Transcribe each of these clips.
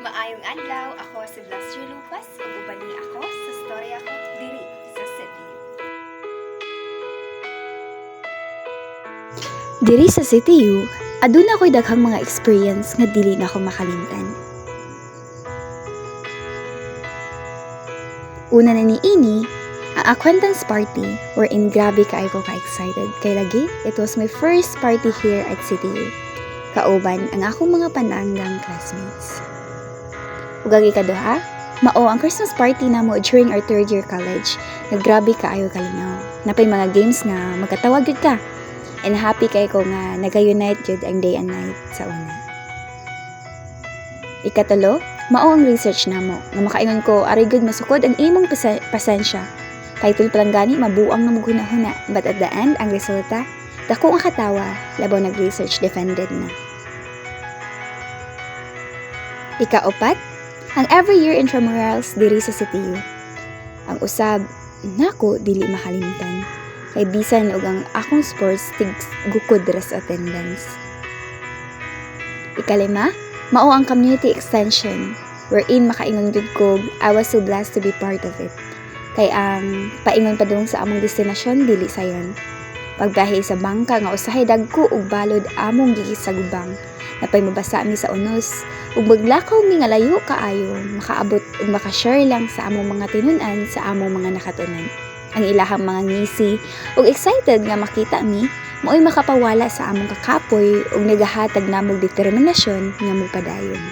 Maayong adlaw, ako si Blasio Lupas ug ubani ako sa storya ko diri sa city. Diri sa CTU, aduna ako'y daghang mga experience nga dili na ako makalimtan. Una na niini, ang acquaintance party wherein grabe kaayo ko ka-excited kay lagi it was my first party here at CTU. Kauban ang akong mga pananggang classmates. Ug ang ikaduha, mao ang Christmas party namo during our third year college. Naggrabe kaayo kalinaw. Napay mga games nga magkatawag gyud ka. And happy kay ko nga naga-unite jud ang day and night sa una. Ikatulo, mao ang research namo nga makaingon ko ari gud masukod ang imong pasensya. Title pa lang gani mabuang na maghuna-huna, but at the end ang resulta dako ang katawa labaw nag-research defended na. Ikaapat, ang every year intramurals diri sa CTU. Ang usab nako dili makalimtan. Kay bisan og ang akong sports tig gukod ras attendance. Ikalima, mao ang community extension wherein makaingon gud ko I was so blessed to be part of it. Kay ang paingon padung sa among destinasyon dili sayon. Pagbiyahe sa bangka nga usahay dagko ug balod among gigisagubang. Napay mabasa mi sa unos ug maglakaw mi nga layo kaayo makaabot ug makashare lang sa among mga tinun-an sa among mga nakatunan. Ang ilahang mga ngisi ug excited nga makita mi mo'y makapawala sa among kakapoy ug nagahatag namog determinasyon nga mogpadayon.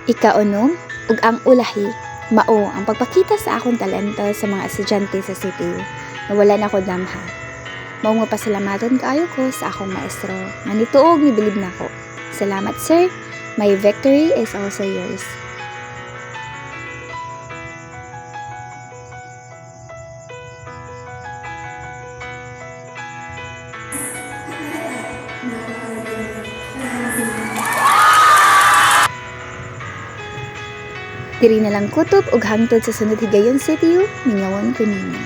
Ikaunom, ug ang ulahi, mao ang pagpakita sa akong talento sa mga estudyante sa CTU na wala na ko damha. Mao nga pasalamaton kaayo ko sa akong maestro nga nituog ni bilib nako. Salamat sir, my victory is also yours. Diri na lang kutob ug hangtod sa sunod higayon CTU, mingawon ko ninyo.